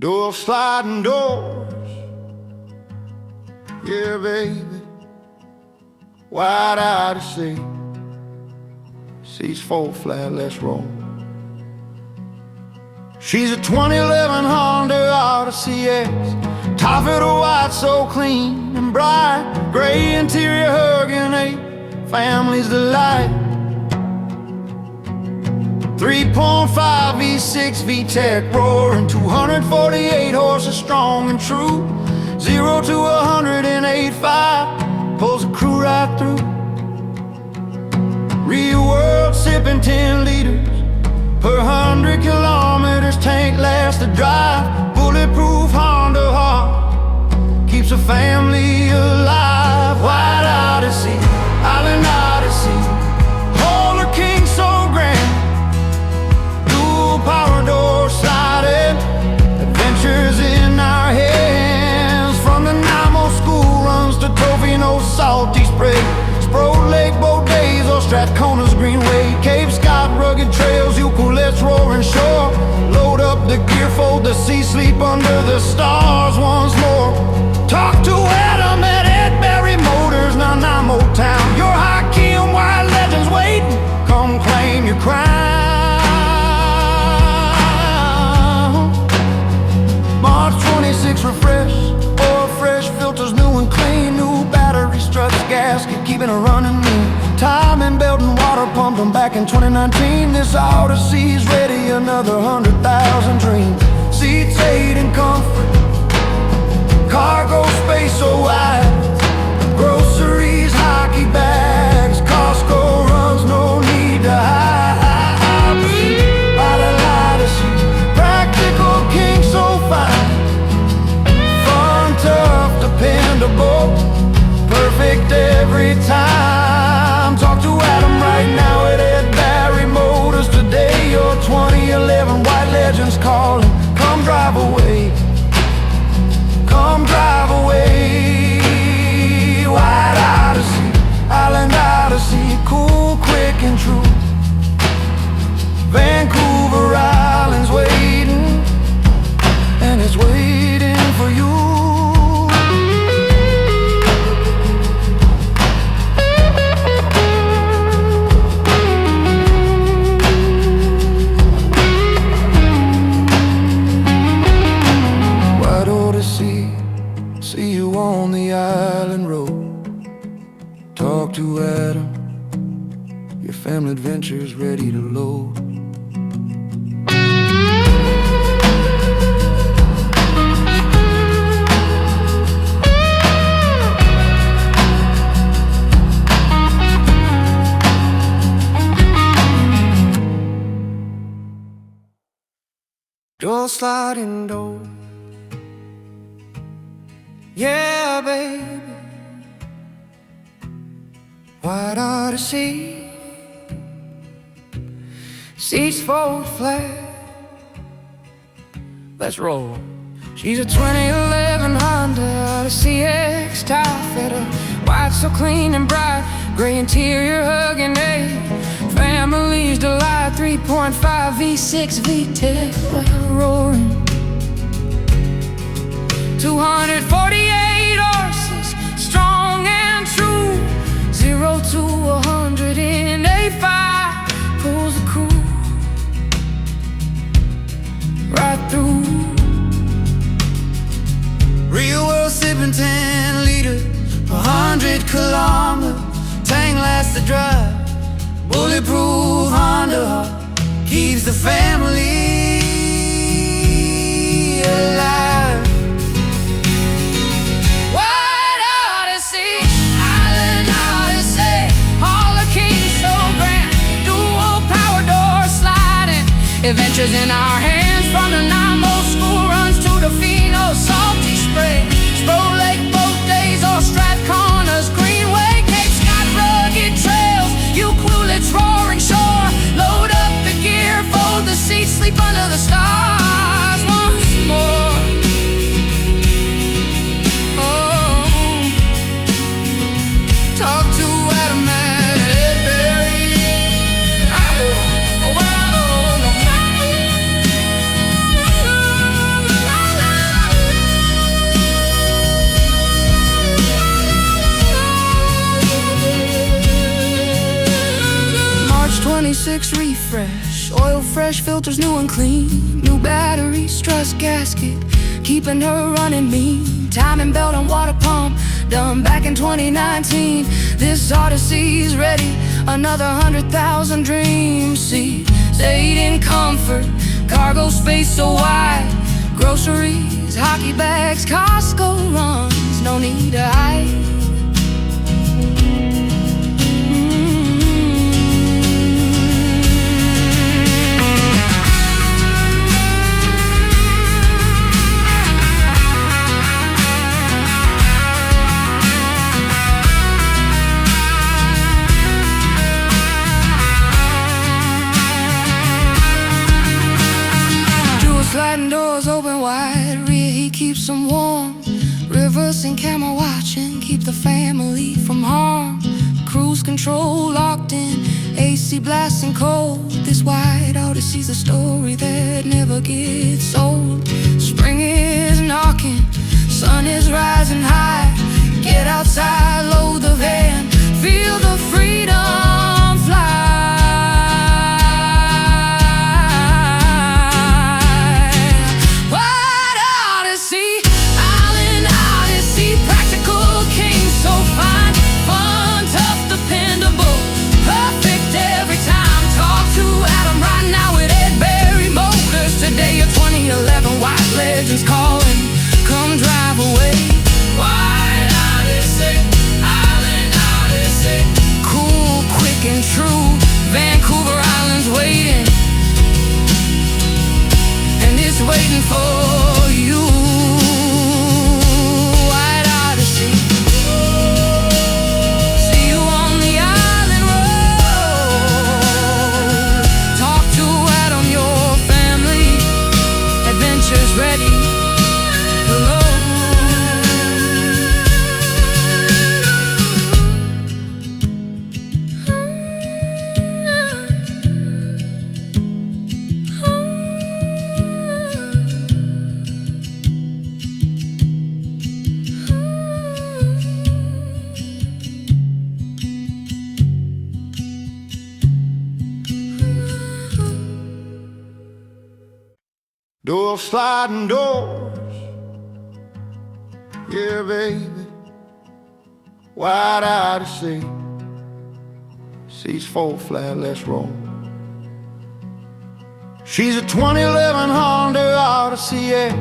Door sliding doors, yeah, baby. Wide Odyssey, seats fold flat, let's roll. She's a 2011 Honda Odyssey EX, Taffeta White, so clean and bright. Gray interior, hugging eight, family's delight. 3.5 V6 VTEC roaring, 248 horses strong and true. 0 to 100 in 8.5, pulls a crew right through. Real world sipping 10 liters per 100 kilometers. Tank lasts the drive. Bulletproof Honda heart keeps a family alive. White Odyssey, Island Odyssey, Holder King so grand. Dual power door sliding, adventures in our hands. From the Namo school runs to Tofino salty spray. Sprode Lake boat days or Strathcona's Greenway. Cape Scott rugged trails, let's roar and shore. Load up the gear, fold the seat, sleep under the stars once more. Talk to Adam at Edbury Motors, Nanaimo Town. Your high key and wide legends waiting, come claim your crown. March 26 refresh, oil fresh, filters new and clean. New battery struts, gasket, keeping it running new. Timing belt and water pumped them back in 2019. This Odyssey's ready, another 100,000 dreams. Seats 8 in comfort, cargo space so wide. Groceries, hockey bags, Costco runs, no need to hide. Odyssey, practical king so fine. Fun, tough, dependable, perfect every time. Talk to Adam right now at Edbury Motors today. Your 2011 White Legends calling. Come drive away, come drive away. White Odyssey, Island Odyssey, cool, quick and true. Vancouver Island's waiting, and it's waiting for you. See you on the island road. Talk to Adam, your family adventure's ready to load. Door sliding door, yeah, baby. White Odyssey, seats fold flat, let's roll. She's a 2011 Honda Odyssey EX, Taffeta White, so clean and bright. Gray interior, hugging eight, family's delight. 3.5 V6 VTEC, roaring. 248 horses, strong and true. 0 to 100 in 8.5, pulls the crew right through. Real world sipping 10 liters, 100 kilometers. Tank lasts the drive. Bulletproof Honda keeps the family alive. Adventures in our hands, from the Namo school runs to the Fino salty spray. Sprode Lake boat days or Strathcona's Greenway. Cape Scott rugged trails, you clueless roaring shore. Load up the gear, fold the seats, sleep under the stars once more. Oh, talk to Adam at Edbury. 26 refresh, oil fresh, filters new and clean, new battery, struts, gasket, keeping her running mean. Timing belt and water pump, done back in 2019. This Odyssey's ready, another 100,000 dream seats. 8 in comfort, cargo space so wide. Groceries, hockey bags, Costco runs, no need to hide. Sliding doors open wide, rear heat keeps them warm. Reverse and camera watching, keep the family from harm. Cruise control locked in, AC blasting cold. This white Odyssey's a story that never gets old. Spring is knocking, sun is rising high. Get outside, load the van, feel the freedom fly. Legends calling, come drive away. White Odyssey, Island Odyssey. Cool, quick and true, Vancouver Island's waiting, and it's waiting for you. White Odyssey, see you on the island road. Talk to Adam, your family, adventures ready. Dual sliding doors, yeah baby. White Odyssey, seats fold flat, let's roll. She's a 2011 Honda Odyssey EX,